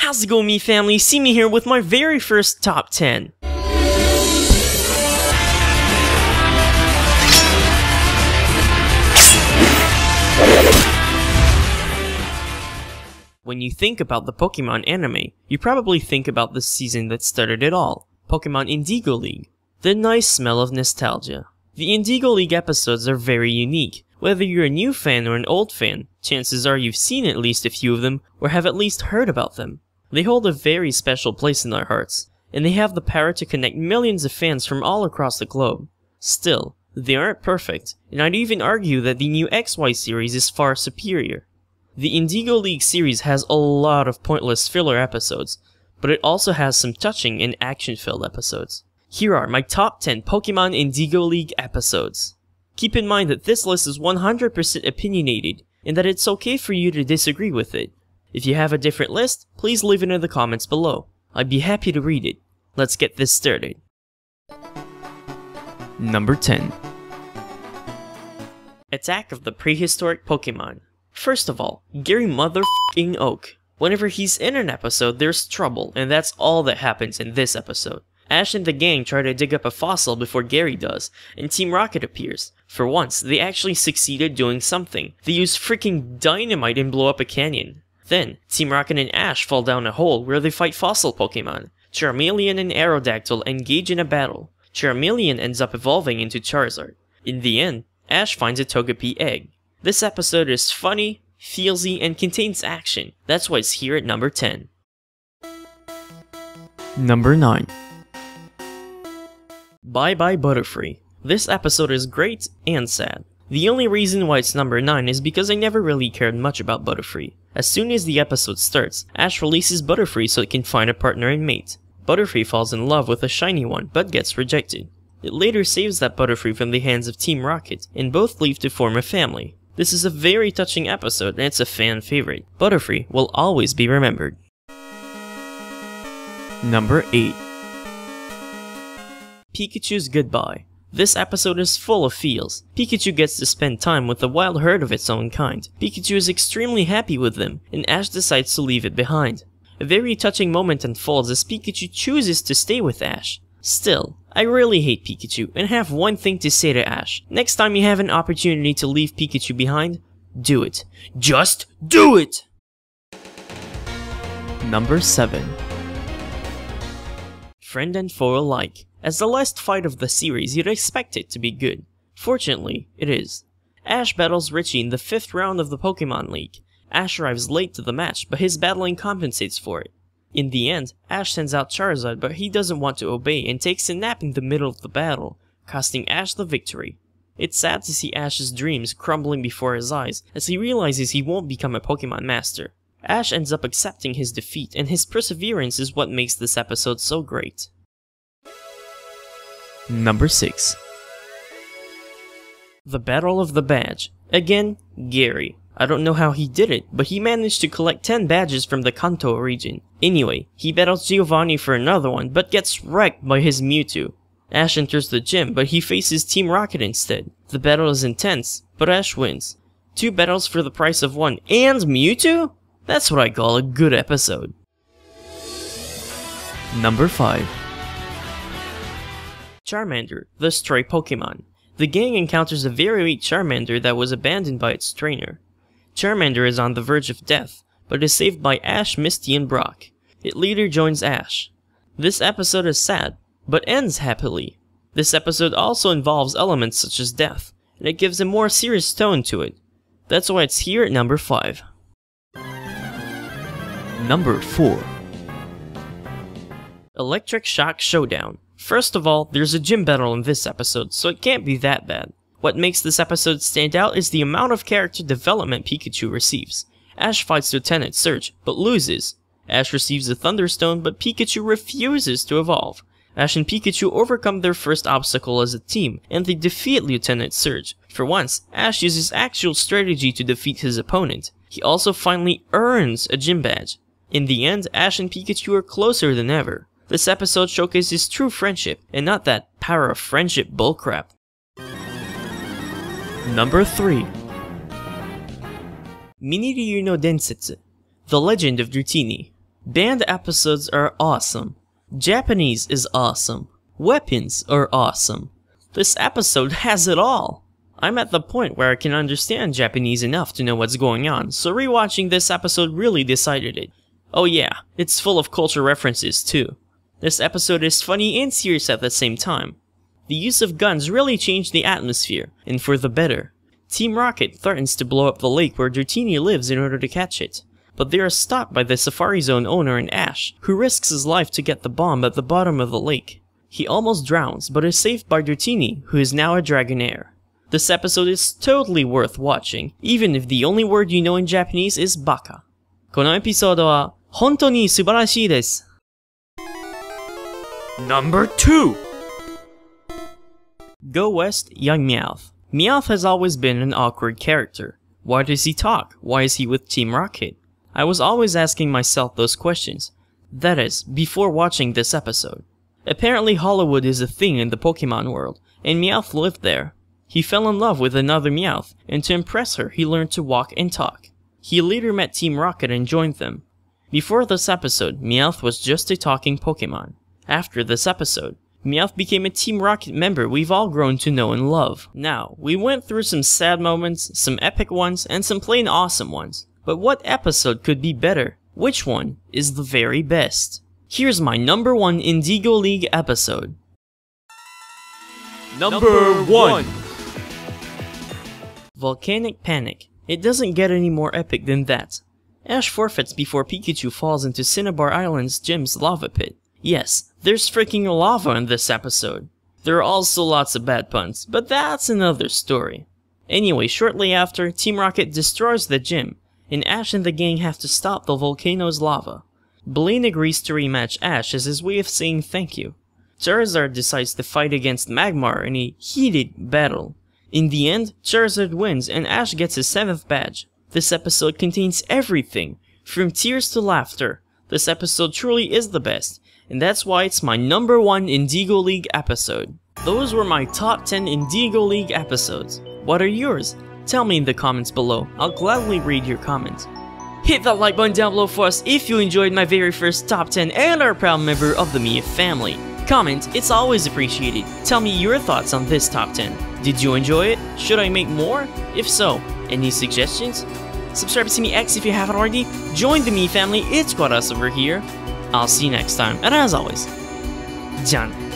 How's it going, me family? C.Mea here with my very first top 10. When you think about the Pokemon anime, you probably think about the season that started it all, Pokémon Indigo League. The nice smell of nostalgia. The Indigo League episodes are very unique. Whether you're a new fan or an old fan, chances are you've seen at least a few of them or have at least heard about them. They hold a very special place in our hearts, and they have the power to connect millions of fans from all across the globe. Still, they aren't perfect, and I'd even argue that the new XY series is far superior. The Indigo League series has a lot of pointless filler episodes, but it also has some touching and action-filled episodes. Here are my top 10 Pokemon Indigo League episodes. Keep in mind that this list is 100% opinionated, and that it's okay for you to disagree with it. If you have a different list, please leave it in the comments below. I'd be happy to read it. Let's get this started. Number 10. Attack of the Prehistoric Pokemon. First of all, Gary motherfucking Oak. Whenever he's in an episode, there's trouble, and that's all that happens in this episode. Ash and the gang try to dig up a fossil before Gary does, and Team Rocket appears. For once, they actually succeeded doing something. They use freaking dynamite and blow up a canyon. Then, Team Rocket and Ash fall down a hole where they fight fossil Pokemon. Charmeleon and Aerodactyl engage in a battle. Charmeleon ends up evolving into Charizard. In the end, Ash finds a Togepi egg. This episode is funny, feelsy, and contains action. That's why it's here at number 10. Number 9. Bye Bye Butterfree. This episode is great and sad. The only reason why it's number 9 is because I never really cared much about Butterfree. As soon as the episode starts, Ash releases Butterfree so it can find a partner and mate. Butterfree falls in love with a shiny one, but gets rejected. It later saves that Butterfree from the hands of Team Rocket, and both leave to form a family. This is a very touching episode, and it's a fan favorite. Butterfree will always be remembered. Number 8. Pikachu's Goodbye. This episode is full of feels. Pikachu gets to spend time with a wild herd of its own kind. Pikachu is extremely happy with them, and Ash decides to leave it behind. A very touching moment unfolds as Pikachu chooses to stay with Ash. Still, I really hate Pikachu, and have one thing to say to Ash. Next time you have an opportunity to leave Pikachu behind, do it. Just do it! Number 7. Friend and foe alike. As the last fight of the series, you'd expect it to be good. Fortunately, it is. Ash battles Richie in the 5th round of the Pokemon League. Ash arrives late to the match, but his battling compensates for it. In the end, Ash sends out Charizard, but he doesn't want to obey and takes a nap in the middle of the battle, costing Ash the victory. It's sad to see Ash's dreams crumbling before his eyes, as he realizes he won't become a Pokemon Master. Ash ends up accepting his defeat, and his perseverance is what makes this episode so great. Number 6. The Battle of the Badge. Again, Gary. I don't know how he did it, but he managed to collect 10 badges from the Kanto region. Anyway, he battles Giovanni for another one, but gets wrecked by his Mewtwo. Ash enters the gym, but he faces Team Rocket instead. The battle is intense, but Ash wins. 2 battles for the price of 1, and Mewtwo? That's what I call a good episode. Number 5. Charmander, the stray Pokemon. The gang encounters a very weak Charmander that was abandoned by its trainer. Charmander is on the verge of death, but is saved by Ash, Misty, and Brock. It later joins Ash. This episode is sad, but ends happily. This episode also involves elements such as death, and it gives a more serious tone to it. That's why it's here at number 5. Number 4. Electric Shock Showdown. First of all, there's a gym battle in this episode, so it can't be that bad. What makes this episode stand out is the amount of character development Pikachu receives. Ash fights Lieutenant Surge, but loses. Ash receives a Thunderstone, but Pikachu refuses to evolve. Ash and Pikachu overcome their first obstacle as a team, and they defeat Lieutenant Surge. For once, Ash uses actual strategy to defeat his opponent. He also finally earns a gym badge. In the end, Ash and Pikachu are closer than ever. This episode showcases true friendship, and not that power of friendship bullcrap. Number 3. Miniryu no Densetsu, The Legend of Dratini. Band episodes are awesome. Japanese is awesome. Weapons are awesome. This episode has it all. I'm at the point where I can understand Japanese enough to know what's going on, so rewatching this episode really decided it. Oh yeah, it's full of culture references too. This episode is funny and serious at the same time. The use of guns really changed the atmosphere, and for the better. Team Rocket threatens to blow up the lake where Dratini lives in order to catch it, but they are stopped by the Safari Zone owner and Ash, who risks his life to get the bomb at the bottom of the lake. He almost drowns, but is saved by Dratini, who is now a Dragonair. This episode is totally worth watching, even if the only word you know in Japanese is baka. このエピソードは本当に素晴らしいです。Number 2! Go West, Young Meowth. Meowth has always been an awkward character. Why does he talk? Why is he with Team Rocket? I was always asking myself those questions. That is, before watching this episode. Apparently Hollywood is a thing in the Pokemon world, and Meowth lived there. He fell in love with another Meowth, and to impress her he learned to walk and talk. He later met Team Rocket and joined them. Before this episode, Meowth was just a talking Pokemon. After this episode, Meowth became a Team Rocket member we've all grown to know and love. Now, we went through some sad moments, some epic ones, and some plain awesome ones. But what episode could be better? Which one is the very best? Here's my number 1 Indigo League episode. Number 1. Volcanic Panic. It doesn't get any more epic than that. Ash forfeits before Pikachu falls into Cinnabar Island's gym's lava pit. Yes, there's freaking lava in this episode. There are also lots of bad puns, but that's another story. Anyway, shortly after, Team Rocket destroys the gym, and Ash and the gang have to stop the volcano's lava. Blaine agrees to rematch Ash as his way of saying thank you. Charizard decides to fight against Magmar in a heated battle. In the end, Charizard wins and Ash gets his 7th badge. This episode contains everything, from tears to laughter. This episode truly is the best, and that's why it's my number 1 Indigo League episode. Those were my top 10 Indigo League episodes. What are yours? Tell me in the comments below. I'll gladly read your comments. Hit that like button down below for us if you enjoyed my very first top 10 and are a proud member of the C.Mea family. Comment, it's always appreciated. Tell me your thoughts on this top 10. Did you enjoy it? Should I make more? If so, any suggestions? Subscribe to C.MeaX if you haven't already. Join the C.Mea family, it's got us over here. I'll see you next time, and as always, Jan.